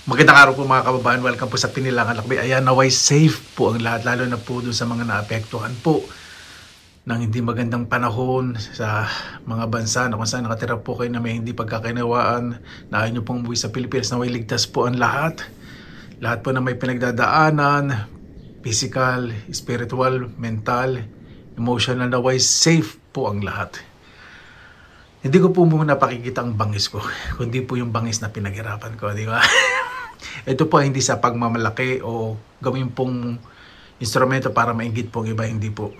Magandang araw po mga kababayan. Welcome po sa Pinilangan Lakbay. Ayan, naway safe po ang lahat, lalo na po doon sa mga naapektuhan po ng hindi magandang panahon sa mga bansa na kung saan nakatira po kayo na may hindi pagkakainawaan, na ayaw nyo pong umuwi sa Pilipinas. Naway ligtas po ang lahat. Lahat po na may pinagdadaanan, physical, spiritual, mental, emotional, naway safe po ang lahat. Hindi ko po muna pakikita ang bangis ko, kundi po yung bangis na pinaghirapan ko, di ba? Ito po hindi sa pagmamalaki o gawin pong instrumento para mainggit po ang iba, hindi po.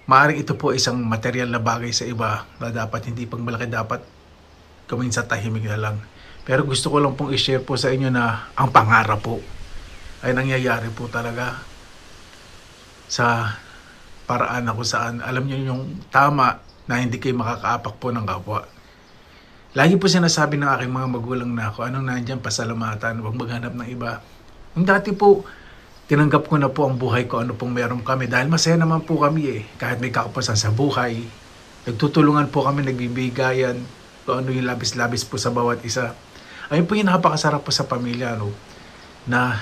Maaaring ito po isang material na bagay sa iba na dapat hindi pagmalaki, dapat gawin sa tahimik na lang. Pero gusto ko lang pong i-share po sa inyo na ang pangarap po ay nangyayari po talaga sa paraan na kung saan alam niyo yung tama na hindi kayo makakaapak po ng kapwa. Lagi po sinasabi ng aking mga magulang na ako, anong nandyan, pasalamatan, huwag maghanap ng iba. Yung dati po, tinanggap ko na po ang buhay ko, ano pong meron kami. Dahil masaya naman po kami kahit may kakapasan sa buhay. Nagtutulungan po kami, nagbibigayan, kung ano yung labis-labis po sa bawat isa. Ayun po yung napakasarap po sa pamilya, no? Na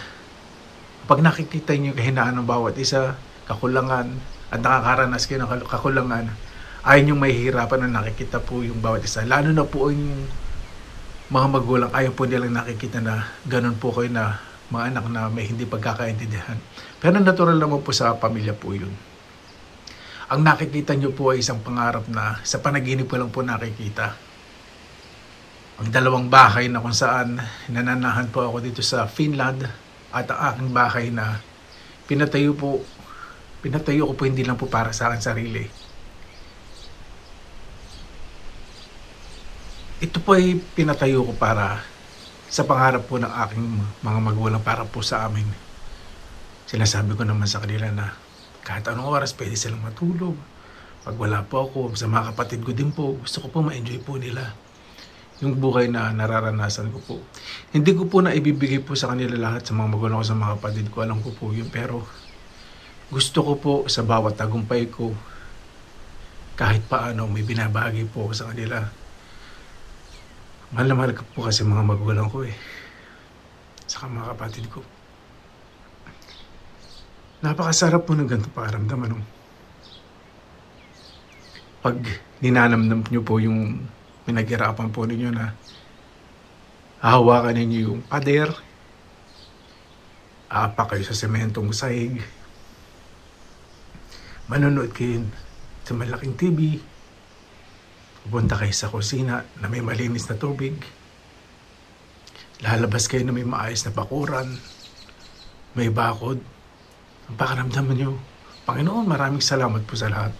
pag nakikita niyo yung kahinaan ng bawat isa, kakulangan, at nakakaranas kayo ng kakulangan, ayaw yung mahihirapan na nakikita po yung bawat isa. Lalo na po yung mga magulang, ayaw po nilang nakikita na ganun po kayo na mga anak na may hindi pagkakaintindihan. Pero natural naman po sa pamilya po yun. Ang nakikita nyo po ay isang pangarap na sa panaginip ko lang po nakikita. Ang dalawang bahay na kung saan nananahan po ako dito sa Finland at ang aking bahay na pinatayo ko po hindi lang po para sa akin sarili. Ito po ay pinatayo ko para sa pangarap po ng aking mga magulang, para po sa amin. Sinasabi ko naman sa kanila na kahit anong oras pwede silang matulog. Pag wala po ako, sa mga kapatid ko din po, gusto ko po ma-enjoy po nila yung buhay na nararanasan ko po. Hindi ko po na ibibigay po sa kanila lahat, sa mga magulang ko, sa mga kapatid ko, alam ko po yun. Pero gusto ko po sa bawat tagumpay ko, kahit paano may binabahagi po sa kanila. Mahal na mahal ko po kasi mga magulang ko saka mga kapatid ko. Napakasarap po ng ganito pakiramdam, ano? Pag ninanamnam nyo po yung pinaghirapan po ninyo na hahawakan ninyo yung pader, aapak kayo sa sementong sahig, manonood kayo sa malaking TV, pupunta kayo sa kusina na may malinis na tubig, lalabas kayo na may maayos na bakuran, may bakod. Ang pakiramdam nyo, Panginoon, maraming salamat po sa lahat.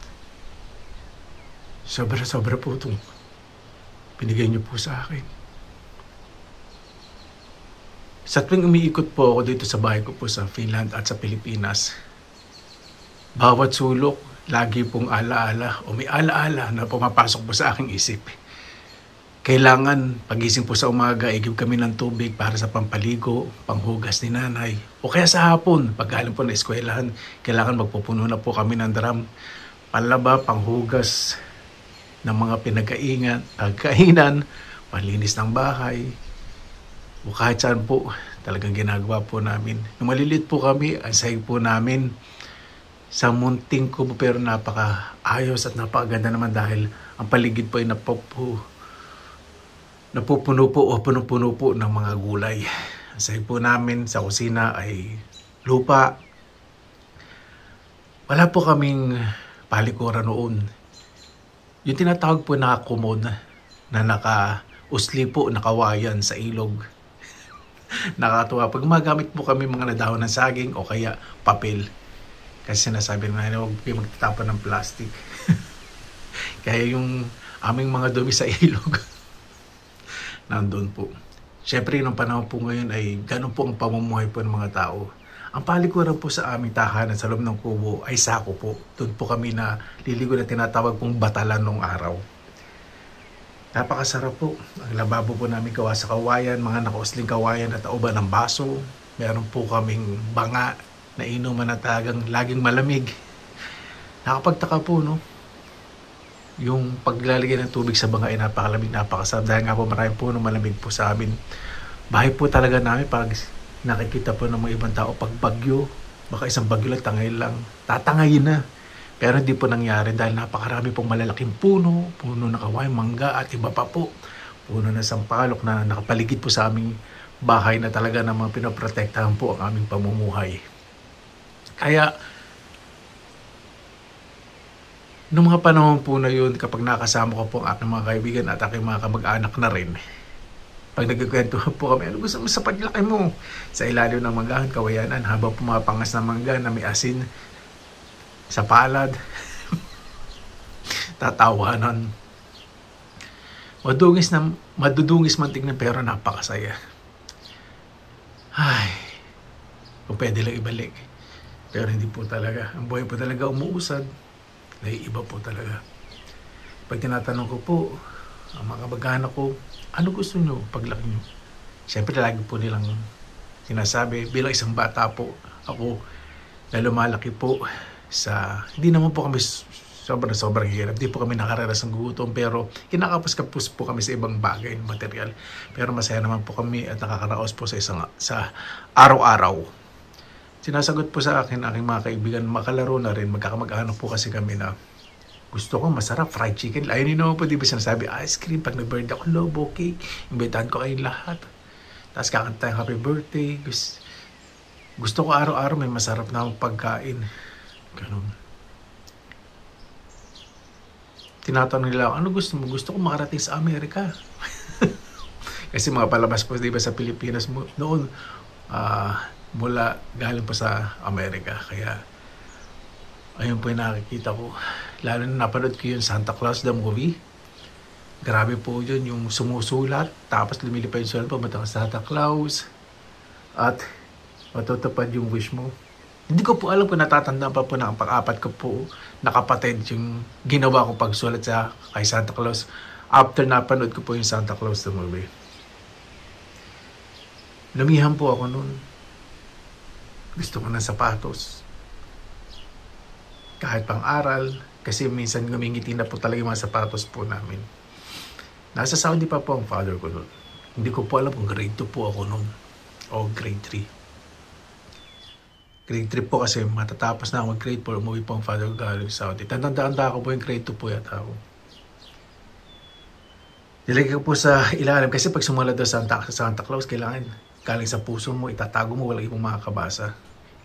Sobra-sobra po itong binigay nyo po sa akin. Sa tuwing umiikot po ako dito sa bahay ko po sa Finland at sa Pilipinas, bawat sulok, lagi pong alaala o may alaala na pumapasok po sa aking isip. Kailangan pagising po sa umaga, igib kami ng tubig para sa pampaligo, panghugas ni nanay. O kaya sa hapon, pag galing po na eskwelahan, kailangan magpupuno na po kami ng drum, panlaba, panghugas ng mga pagkainan, panlinis ng bahay. O kahit saan po, talagang ginagawa po namin. Nung maliliit po kami, ang sahig po namin sa munting kubo, pero napaka-ayos at napakaganda naman dahil ang paligid po ay napupuno po o puno-puno po ng mga gulay. Ang sahig po namin sa kusina ay lupa. Wala po kaming palikuran noon. Yung tinatawag po na kumod na naka-usli po, nakawayan sa ilog. Nakatuwa. Pag magamit po kami mga nadahon ng saging o kaya papel. Kasi sinasabi na huwag kayo magtatapon ng plastic. Kaya yung aming mga dumi sa ilog, nandun po. Siyempre, nung panahon po ngayon ay ganun po ang pamumuhay po ng mga tao. Ang palikuran po sa aming tahanan sa loob ng kubo ay sako po. Doon po kami na liligo na tinatawag pong batalan nung araw. Napakasarap po. Ang lababo po namin gawa sa kawayan, mga nakausling kawayan at uban ng baso. Meron po kaming banga na inuman na talagang laging malamig. Nakapagtaka po, no? Yung paglalagay ng tubig sa banga ay napakalamig, napakasarap. Dahil nga po maraming puno, malamig po sa amin. Bahay po talaga namin pag nakikita po ng mga ibang tao pag bagyo, baka isang bagyo lang, tangay lang, tatangayin na. Pero hindi po nangyari dahil napakarami pong malalaking puno ng kawayan, mangga at iba pa po. Puno ng sampalok na nakapaligid po sa aming bahay na talaga namang pinoprotektahan po ang aming pamumuhay. Kaya, noong mga panahon po na yun, kapag nakasama ko po ang aking mga kaibigan at aking mga kamag-anak na rin, pag nagkikwento po kami, ano gusto mo sa paglaki mo? Sa ilalim ng manggahan, kawayanan, habang pumapangas ng mangga na may asin sa palad, tatawanan. Madudungis man tingnan pero napakasaya. Ay, kung pwede lang ibalik. Pero hindi po talaga. Ang buhay po talaga umuusad. Naiiba po talaga. Pag tinatanong ko po, ang mga kabag-anak ko, ano gusto nyo paglaki nyo? Siyempre lagi po nilang sinasabi, bilang isang bata po, ako na lumalaki po sa, hindi naman po kami sobrang hirap. Hindi po kami nakararas ng gutom, pero kinakapos-kapos po kami sa ibang bagay, material. Pero masaya naman po kami at nakakaraos po sa araw-araw. Sinasagot po sa akin, aking mga kaibigan, makalaro na rin, magkakamag-anak po kasi kami na gusto ko masarap, fried chicken. Ayun naman po, di ba sinasabi, ice cream, pag nag-birthday ako, lobo cake, imbitahan ko kayong lahat. Tapos kakanta yung happy birthday. Gusto ko araw-araw may masarap na akong pagkain. Ganun. Tinatanong nila, ano gusto mo? Gusto ko makarating sa Amerika. Kasi mga palabas po, di ba, sa Pilipinas noon, mula galing po sa Amerika. Kaya, ayun po yung nakikita ko. Lalo na napanood ko yung Santa Claus the movie. Grabe po yun, yung sumusulat, tapos lumilipad yung sulat, pamatang Santa Claus, at matutupad yung wish mo. Hindi ko po alam kung natatandaan pa po na ang pang-apat ko po nakapatid yung ginawa ko pagsulat sa kay Santa Claus after napanood ko po yung Santa Claus the movie. Lumihan po ako noon. Gusto ko ng sapatos. Kahit pang-aral, kasi minsan ngumingiti na po talaga yung mga sapatos po namin. Nasa Saudi pa po ang father ko noon. Hindi ko po alam kung grade 2 po ako noon o grade 3. Grade 3 po kasi matatapos na ako mag-grade 4, umuwi po ang father ko galing Saudi. Tanda ko po yung grade 2 po yata ako. Nilagay ko po sa ilalim kasi pag sumulat daw sa Santa Claus, kailangan galing sa puso mo, itatago mo, wala ibang makakabasa.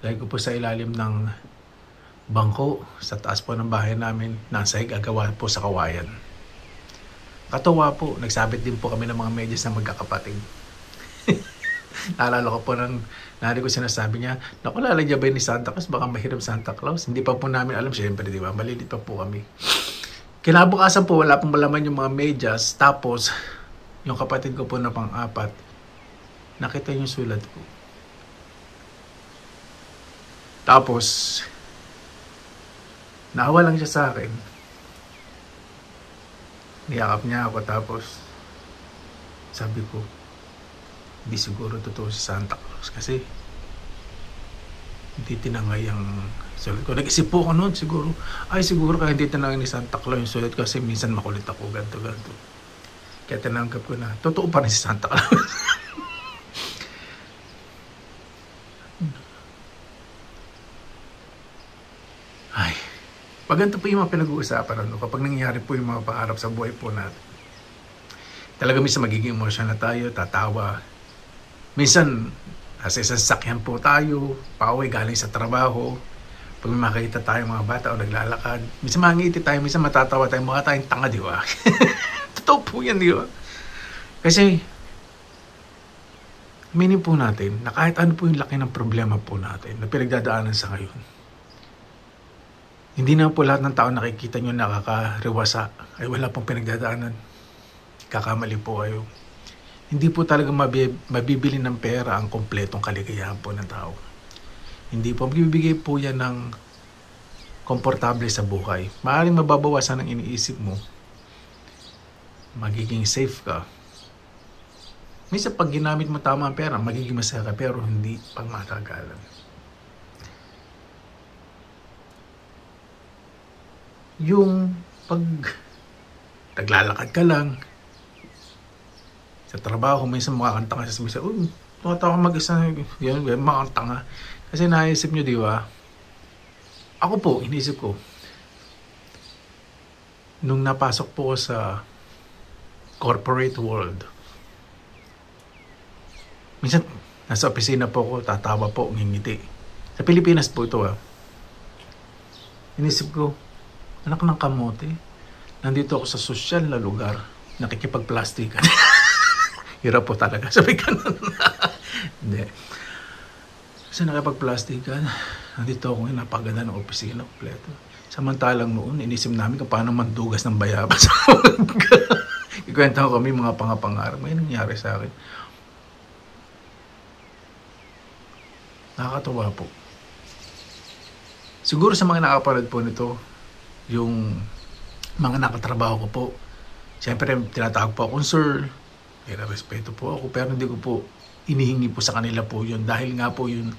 Nilagay ko po sa ilalim ng bangko, sa taas po ng bahay namin, nasa gagawa po sa kawayan. Katawa po, nagsabit din po kami ng mga medyas na magkakapatid. Naalala ko po ng nanay ko sinasabi niya, naku, lalagyan ba ni Santa Claus? Baka mahirap Santa Claus. Hindi pa po namin alam, syempre, di ba? Malilit pa po kami. Kinabukasan po, wala pong malaman yung mga medyas. Tapos, yung kapatid ko po na pang-apat, nakita yung sulat ko. Tapos, naawa lang siya sa akin. Niyakap niya ako, tapos sabi ko, hindi siguro totoo si Santa Claus kasi hindi tinangay ang sulat ko. Nag-isip po ako noon siguro, siguro kaya hindi tinangay ni Santa Claus yung sulat ko kasi minsan makulit ako, ganto. Kaya tinanggap ko na, totoo pa rin si Santa Claus. Pag ganito po yung mga pinag-uusapan, kapag nangyayari po yung mga pangarap sa buhay po natin, talaga minsan magiging emotional na tayo, tatawa. Minsan, nasa isang sakyan po tayo, pauwi galing sa trabaho, pag may makita tayo mga bata o naglalakad, minsan mangiti tayo, minsan matatawa tayo, mga tayong tanga, di ba? Totoo po yan, di ba? Kasi, aminin po natin na kahit ano po yung laki ng problema po natin na pinagdadaanan sa ngayon, hindi na po lahat ng tao nakikita nyo nakakariwasa ay wala pong pinagdadaanan. Kakamali po kayo. Hindi po talaga mabibili ng pera ang kompletong kaligayahan po ng tao. Hindi po mabibigay po yan ng komportable sa buhay. Maaaring mababawasan ang iniisip mo. Magiging safe ka. Minsan pag ginamit mo tama ang pera, magiging masaya ka pero hindi pang matagalan. Yung pag naglalakad ka lang, Sa trabaho, minsan makakanta ka sa misa, tumatawa ka mag-isa, yun, makakanta nga. Kasi naisip nyo, di ba? Ako po, inisip ko, nung napasok po sa corporate world, minsan, nasa opisina po ako, tatawa po, ngingiti. Sa Pilipinas po ito Inisip ko, anak ng kamote, nandito ako sa sosyal na lugar, nakikipagplastikan. Hirap po talaga, sabi ka nun. Hindi. Kasi nakipagplastikan, nandito ako napaganda ng opisina kompleto. Samantalang noon, inisip namin kung paano mandugas ng bayabas. Ikwenta ko kami mga pangapangarap. May nangyari sa akin. Nakakatawa po. Siguro sa mga nakapanood po nito, yung mga nakatrabaho ko po, siyempre tinatawag po akong sir, may respeto po ako, pero hindi ko po inihingi po sa kanila po yun dahil nga po yun,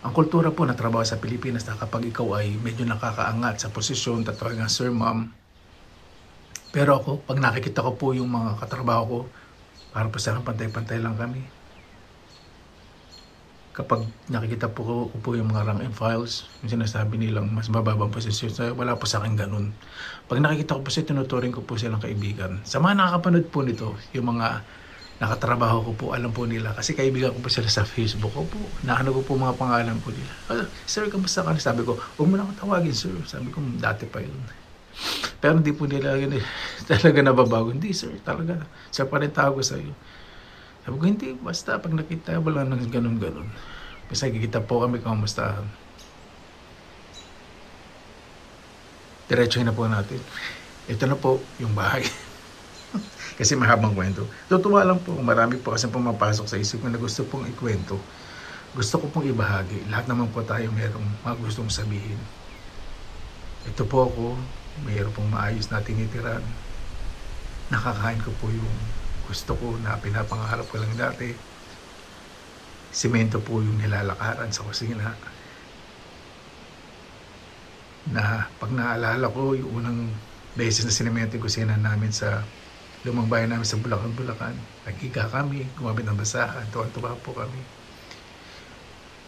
ang kultura po na trabaho sa Pilipinas na kapag ikaw ay medyo nakakaangat sa posisyon, tatawag nga sir, ma'am. Pero ako, pag nakikita ko po yung mga katrabaho ko, para po sa akin pantay-pantay lang kami. Kapag nakikita po ko yung mga rank and files, yung sinasabi nilang mas mababang posisyon, wala po sa akin ganun. Pag nakikita ko po siya, tinuturing ko po silang kaibigan. Sa mga nakakapanood po nito, yung mga nakatrabaho ko po, alam po nila. Kasi kaibigan ko po sila sa Facebook ko po. Naano ko po mga pangalan po nila. Sir, kamusta ka? Sabi ko, huwag mo na ako tawagin, sir. Sabi ko, dati pa yun. Pero hindi po nila yun, talaga nababago. Hindi, sir, talaga. Sir, pa rin tawag ko sa'yo. Sabi ko, hindi, basta pag nakita, wala nang ganun-ganun. Basta kikita po kami kung kamusta. Diretso na po natin. Ito na po yung bahay. Kasi mahabang kwento. Tutuwa lang po, marami po kasi pumapasok sa isip ko na gusto pong ikwento. Gusto ko pong ibahagi. Lahat naman po tayo mayroong mga gustong sabihin. Ito po ako, mayroong pong maayos na tinitiran. Nakakain ko po yung gusto ko na pinapangarap ko lang dati. Simento po yung nilalakaran sa kusina. Na pag naalala ko, yung unang beses na sinemento yung kusina namin sa lumang bayan namin sa Bulacan. Nagkika kami, gumamit ng basahan, tuwa-tuwa po kami.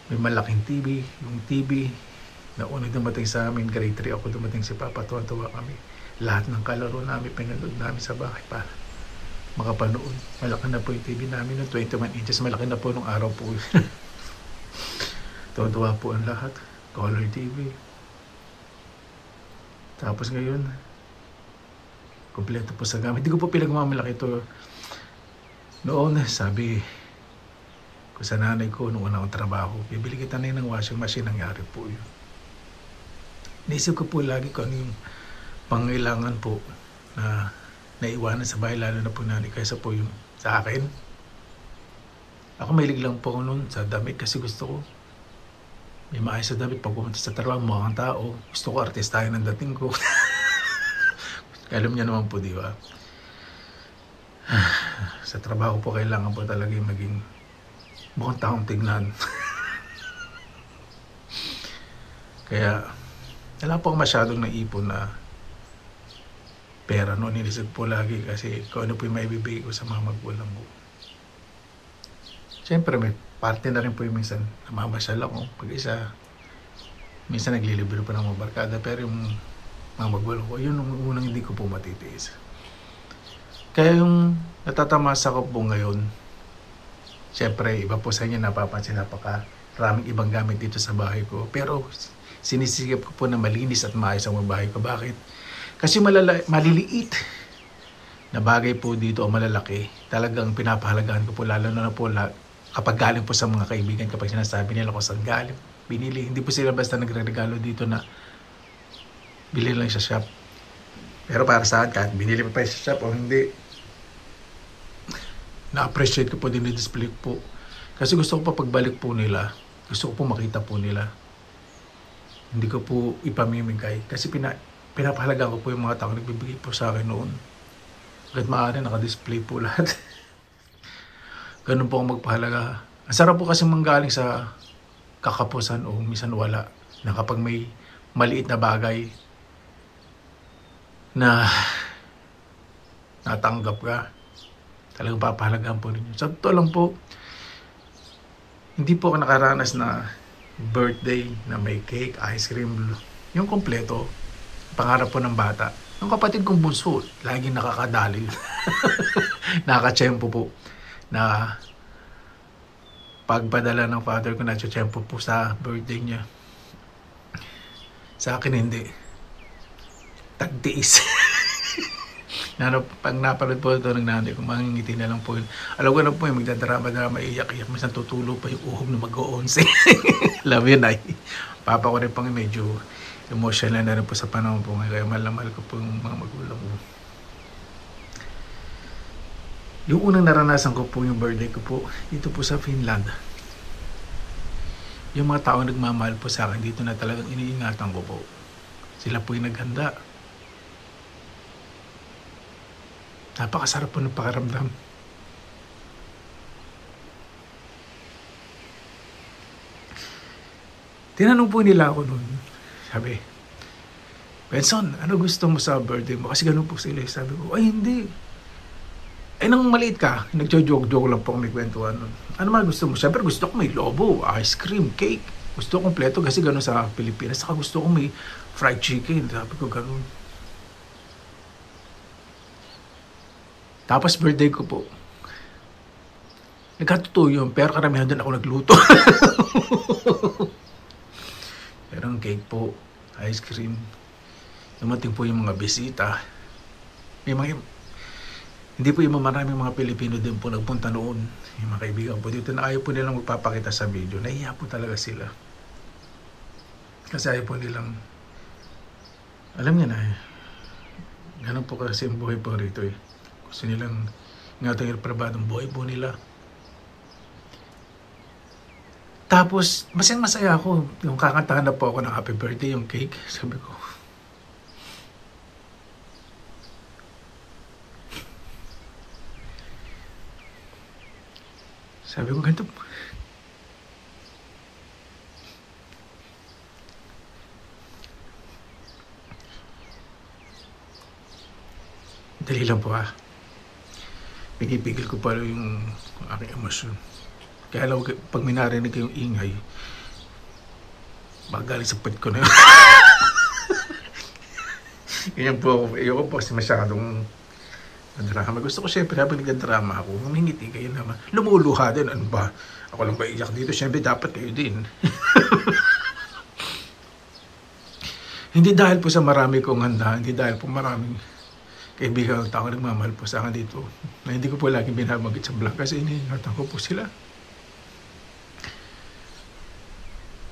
May malaking TV, yung TV na unang dumating sa amin, grade 3 ako dumating si Papa, tuwa-tuwa kami. Lahat ng kalaro namin, pinanood namin sa bahay para makapanood. Malaki na po yung TV namin ng 21 inches. Malaki na po nung araw po. Tuwa-tuwa po ang lahat. Color TV. Tapos ngayon, kompleto po sa gamit. Hindi ko po pinagmamalaki ito. Noon, sabi ko sa nanay ko nung una akong trabaho, bibili kita na ng washing machine. Nangyari po yun. Naisip ko po lagi kung ano yung pangailangan po na naiwanan sa bahay, lalo na po nanay, kaysa po yung sa akin. Ako mahilig lang po noon sa damit kasi gusto ko may maayos sa damit pag pumunta sa trabaho, mukhang tao. Gusto ko artistahin ng dating ko. Alam niya naman po, di ba? Sa trabaho po kailangan po talaga yung maging mukhang taong tignan. Kaya wala po masyadong naipon na pera noon, nilisip po lagi kasi kung ano po yung maibibigay ko sa mga magulang ko. Siyempre may parte na rin po yung minsan namamasyal ako pag-isa. Minsan naglilibro pa ng mga barkada, pero yung mga magulang ko, yun yung unang hindi ko po matitiis. Kaya yung natatamasa ko po ngayon, siyempre iba po sa inyo napapansin, napakaraming ibang gamit dito sa bahay ko. Pero sinisigap ko po na malinis at maayos ang bahay ko. Bakit? Kasi maliliit na bagay po dito o malalaki, talagang pinapahalagaan ko po, lalo na po kapag galing po sa mga kaibigan, kapag sinasabi nila kung saan galing, binili. Hindi po sila basta nagre-regalo dito na bilhin lang sa shop. Pero para sa akin, kahit binili pa sa shop o hindi, na-appreciate ko po, dinidisplay po. Kasi gusto ko pa pagbalik po nila, gusto ko po makita po nila. Hindi ko po ipamimigay. Kasi pinapahalaga ko po yung mga tao nagbibigay po sa akin noon. Kahit maaari, naka-display po lahat. Ganun po ako magpahalaga. Ang sarap po kasi manggaling sa kakapusan o minsan wala. Na kapag may maliit na bagay na natanggap ka, Talagang papahalagaan po ninyo. Sa totoo lang po, hindi po ako nakaranas na birthday na may cake, ice cream, yung kompleto. Pangarap po ng bata. Yung kapatid kong bunso, laging nakakadali. Nakakatsyempo po na pagpadala ng father ko na tsyempo po sa birthday niya. Sa akin hindi. Tagtiis. Pag napanood po ito ng nanay ko, mangingiti na lang po yun. Alam ko na po yung magdadrama-drama, iyak-iyak. Minsan tutulog pa yung uhog na mag-o-11. Love yun ay. Papa ko rin pang medyo emotional na rin po sa panahon po ngayon. Kaya mahal ko po yung mga magulang ko. Yung unang naranasan ko po yung birthday ko po, dito po sa Finland. Yung mga taong nagmamahal po sa akin dito na talagang iniingatan ko po. Sila po yung naghanda. Napakasarap po ng pakiramdam. Tinanong po nila ako noon. Sabi, Benson, ano gusto mo sa birthday mo? Kasi ganun po sila. Sabi ko, ay hindi. Ay nang maliit ka, nagjo-joke-joke lang po kami kwentuhan nun. Ano man gusto mo? Siyempre gusto ko may lobo, ice cream, cake. Gusto ko kompleto kasi ganun sa Pilipinas. Saka gusto ko may fried chicken. Sabi ko ganun. Tapos birthday ko po. Nagkatotoo yun, pero karamihan doon ako nagluto. Pero ang cake po, ice cream. Dumating po yung mga bisita. May mga, hindi po yung maraming mga Pilipino din po nagpunta noon. Yung mga kaibigan po dito na ayaw po nilang magpapakita sa video. Nahiya po talaga sila. Kasi ayaw po nilang, alam niya na eh. Ganun po kasi yung buhay po rito eh. Gusto nilang ingatan yung pribadong buhay po nila. Tapos, masaya ako. Yung kakantahan na po ako ng happy birthday, yung cake. Sabi ko, ganito po. Dali lang po ha. Pinipigil ko pa yung aking emosyon. Kaya lang, pag may narinig yung ingay, magaling sa pad ko na yun. Ganyan po ako. Ayoko po kasi masyadong drama. Gusto ko siyempre habang nagdrama ako, humingiti kayo naman. Lumuluha din. Ano ba? Ako lang ba iyak dito? Siyempre dapat kayo din. Hindi dahil po sa marami kong handa, hindi dahil po maraming kaibigan ang tao nagmamahal po sa akin dito. Na hindi ko po laging binabagit sa vlog kasi iniingatan ko po sila.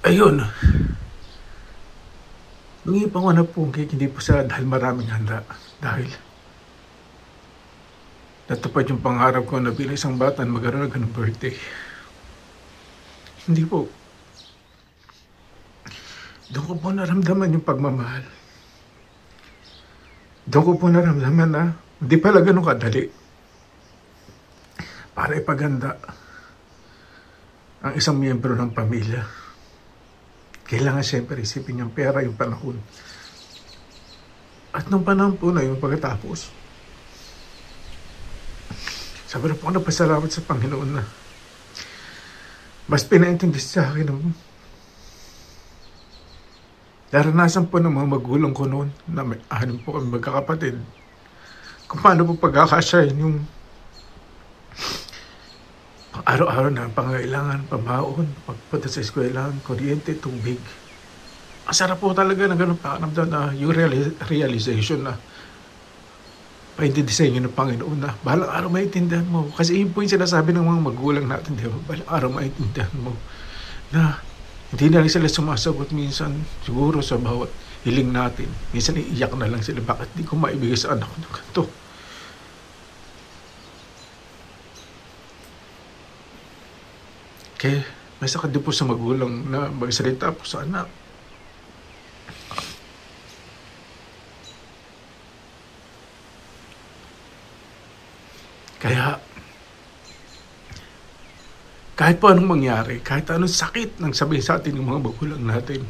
Ayun. Nung ipanganap po ang cake, hindi po sa dahil maraming handa. Dahil natupad yung pangarap ko na bilang isang bata na magkaroon ng ganung birthday. Hindi po. Doon ko po naramdaman yung pagmamahal. Doon ko po naramdaman na hindi pala ganun kadali para ipaganda ang isang miyembro ng pamilya. Kailangan siyempre isipin yung pera, yung panahon. At nung panahon po na yung pagkatapos, sabi na po ako napasalamat sa Panginoon na mas pinaintindi sa akin ng naranasan po ng mga magulang ko noon na may anim po kami magkakapatid. Kung paano po pagkakasyahin yung araw-araw na pangailangan, pamaon, pagpunta sa eskwelahan, kuryente, tubig. Ang sarap po talaga na ganun pakanamdan na yung realization na paintindihin ng Panginoon na balang araw maintindihan mo. Kasi yun po yung sinasabi ng mga magulang natin, di ba? Balang araw maintindihan mo na hindi na rin sila sumasagot minsan, siguro sa bawat hiling natin. Minsan iiyak na lang sila, bakit di ko maibigay sa anak ko ng ganito? Kaya may sakit din po sa magulang na magsalita po sa anak. Kaya kahit po anong mangyari, kahit anong sakit nang sabihin sa atin ng mga magulang natin,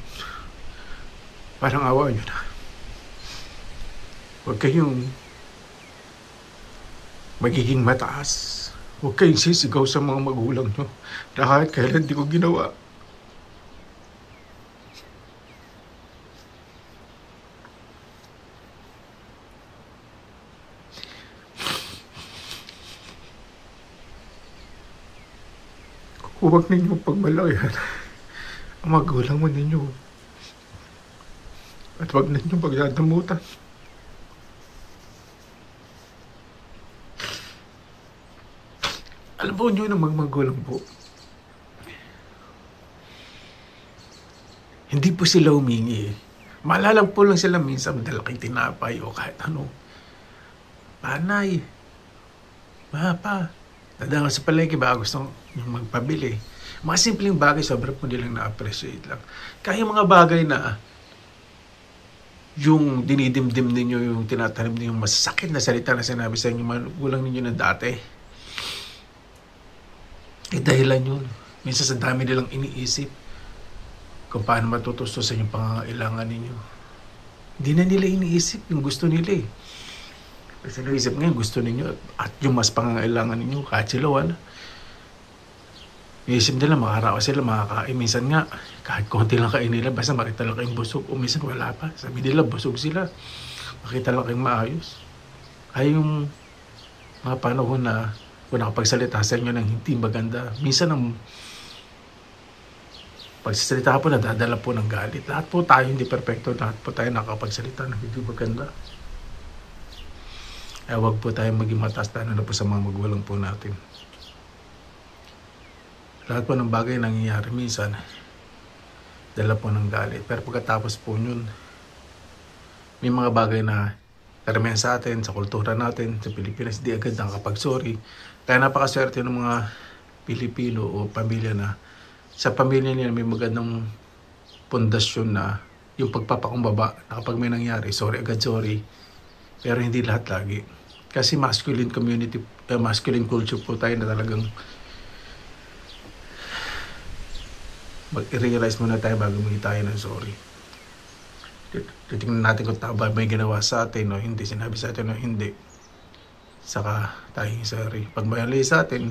parang awa nyo na. Huwag kayong magiging mataas. Huwag kayong sisigaw sa mga magulang nyo na kahit kailan di ko ginawa. Huwag ninyong pagmalayan ang magulang mo ninyo. At huwag ninyong pagdadamutan. Alam po nyo ng mga magulang po, hindi po sila humingi. Malalang po lang sila minsan madala kay tinapay o kahit ano. Panay, pa, dadaan sa palengke ba gusto nyo magpabili. Mga simpleng bagay, sobrang po nilang na-appreciate lang. Kaya mga bagay na yung dinidimdim ninyo, yung tinatanim ninyo, yung masakit na salita na sinabi sa inyo, magulang ninyo na dati, dahilan yun. Minsan sa dami nilang iniisip kung paano matutustos sa inyong pangangailangan ninyo. Hindi na nila iniisip yung gusto nila eh. Kasi naisip ngayon gusto ninyo at yung mas pangangailangan ninyo kahit sila wala. Iisip nila makaraos sila, makakain. Minsan nga kahit konti lang kain nila basta makita lang kayong busog o minsan wala pa. Sabi nila busog sila. Makita lang kayong maayos. Ay yung mga panahon na kung nakapagsalita sa inyo ng hindi maganda. Minsan ang pagsasalita po nadadala po ng galit. Lahat po tayo hindi perfecto. Lahat po tayo nakapagsalita ng hindi maganda. Kaya huwag po tayo maging mataas na po sa mga magulang po natin. Lahat po ng bagay nangyayari minsan dala po ng galit. Pero pagkatapos po yun, may mga bagay na karamihan sa atin, sa kultura natin, sa Pilipinas, di agad nakakapag-sorry. Kaya napakaswerte ng mga Pilipino o pamilya na sa pamilya nila may magandang pundasyon na yung pagpapakumbaba na kapag may nangyari, sorry agad sorry. Pero hindi lahat lagi. Kasi masculine community, masculine culture po tayo na talagang mag-realize muna tayo bago humingi tayo ng sorry. Titingnan natin kung tama may ginawa sa atin o hindi, sinabi sa atin o hindi. Saka tayo sorry. Pag mali sa atin,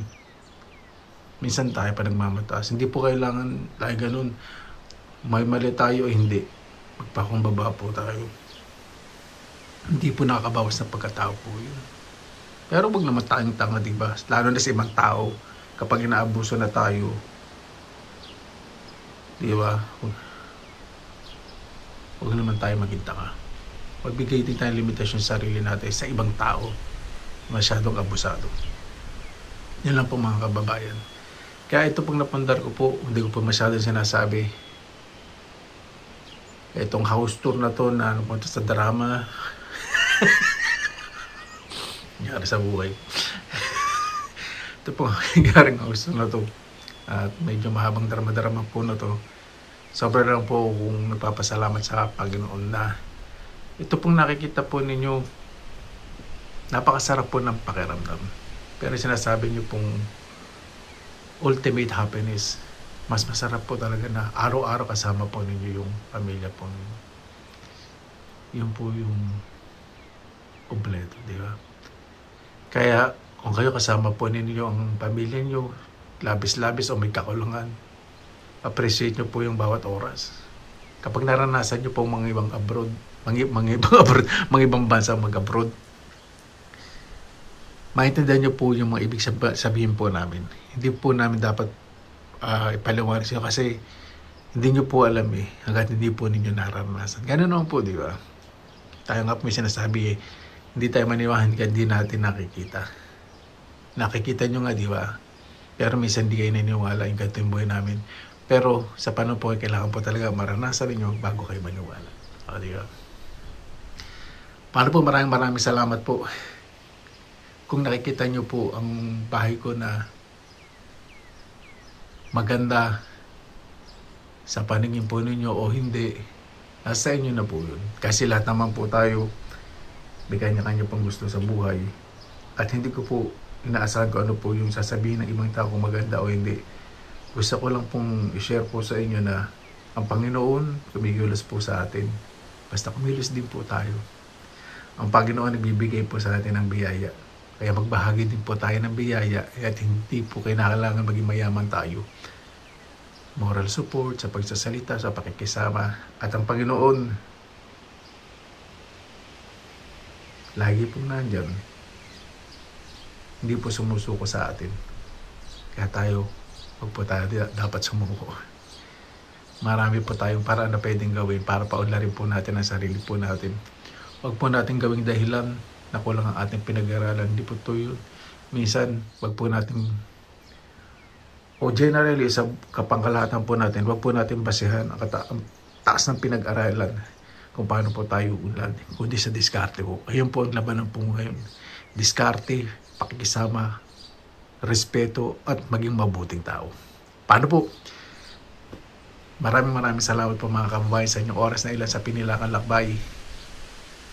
minsan tayo pa nagmamataas. Hindi po kailangan tayo ganun. May mali tayo o hindi. Magpakumbaba po tayo. Hindi po nakakabawas ng pagkatao po yun. Pero wag naman tayong tanga, diba? Lalo na sa ibang tao, kapag inaabuso na tayo, diba? Huwag naman tayo maging tanga. Magbigay din tayo limitasyon sa sarili natin sa ibang tao. Masyadong abusado. Yan lang po mga kababayan. Kaya ito pong napandar ko po, hindi ko po masyadong sinasabi. Itong house tour na to na napunta sa drama. Nangyari sa buhay. Ito pong nangyaring house tour na to. At medyo mahabang drama-drama po na to. Sobrang lang po kung nagpapasalamat sa Panginoon na ito pong nakikita po ninyo, napakasarap po ng pakiramdam. Pero sinasabi niyo pong ultimate happiness, mas masarap po talaga na araw-araw kasama po ninyo yung pamilya po ninyo. Yun po yung kompleto, di ba? Kaya kung kayo kasama po ninyo ang pamilya niyo, labis-labis o may kakulangan, appreciate nyo po yung bawat oras. Kapag naranasan nyo po mga ibang abroad, mga ibang bansa mag-abroad, maintindihan nyo po yung mga ibig sabihin po namin. Hindi po namin dapat ipaliwanag siya kasi hindi nyo po alam hanggat hindi po ninyo naranasan. Ganun naman po, di ba? Tayo nga po may sinasabi hindi tayo maniwahan kasi hindi natin nakikita. Nakikita nyo nga, di ba? Pero minsan hindi kayo naniniwala yung ganito yung buhay namin. Pero sa panahon po, kailangan po talaga maranasan ninyo bago kayo maniwala. O, di ba? Paano po maraming salamat po. Kung nakikita nyo po ang bahay ko na maganda sa paningin po ninyo o hindi, nasa inyo na po yun. Kasi lahat naman po tayo, may kanya-kanya pang gusto sa buhay. At hindi ko po inaasahan ko ano po yung sasabihin ng ibang tao kung maganda o hindi. Gusto ko lang pong i-share po sa inyo na ang Panginoon kumikilos po sa atin. Basta kumilos din po tayo. Ang Panginoon nagbibigay po sa atin ng biyaya. Kaya magbahagi din po tayo ng biyaya at hindi po kailangan maging mayaman tayo. Moral support sa pagsasalita, sa pakikisama. At ang Panginoon, lagi pong nandyan. Hindi po sumusuko sa atin. Kaya tayo, wag po tayo dapat sumuko. Marami po tayong paraan na pwedeng gawin para paunlarin po natin ang sarili po natin. Wag po natin gawing dahilan na kulang ang ating pinag-aralan. Hindi po ito yun. Minsan, wag po natin, o generally, sa kapangkalahatan po natin, wag po natin basihan ang taas ng pinag-aralan kung paano po tayo unlad. Kundi sa diskarte po. Ayun po ang labanan po ngayon. Diskarte, pakikisama, respeto, at maging mabuting tao. Paano po? Maraming salamat po mga kababayan sa inyong oras na ilan sa Pinilangan Lakbay.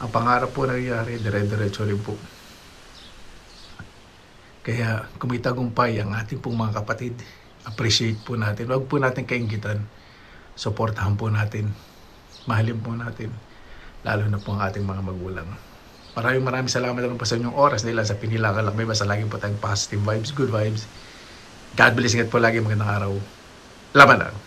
Ang pangarap po nangyayari, dire-diretso rin po. Kaya kumitagumpay ang ating pong mga kapatid. Appreciate po natin. Huwag po natin kainggitan. Suportahan po natin. Mahalin po natin. Lalo na po ang ating mga magulang. Maraming salamat naman po sa inyong oras na ilan sa Pinilangan Lakbay. Basta lagi po tayong positive vibes, good vibes. God bless. Ingat po lagi. Magandang araw. Laban lang.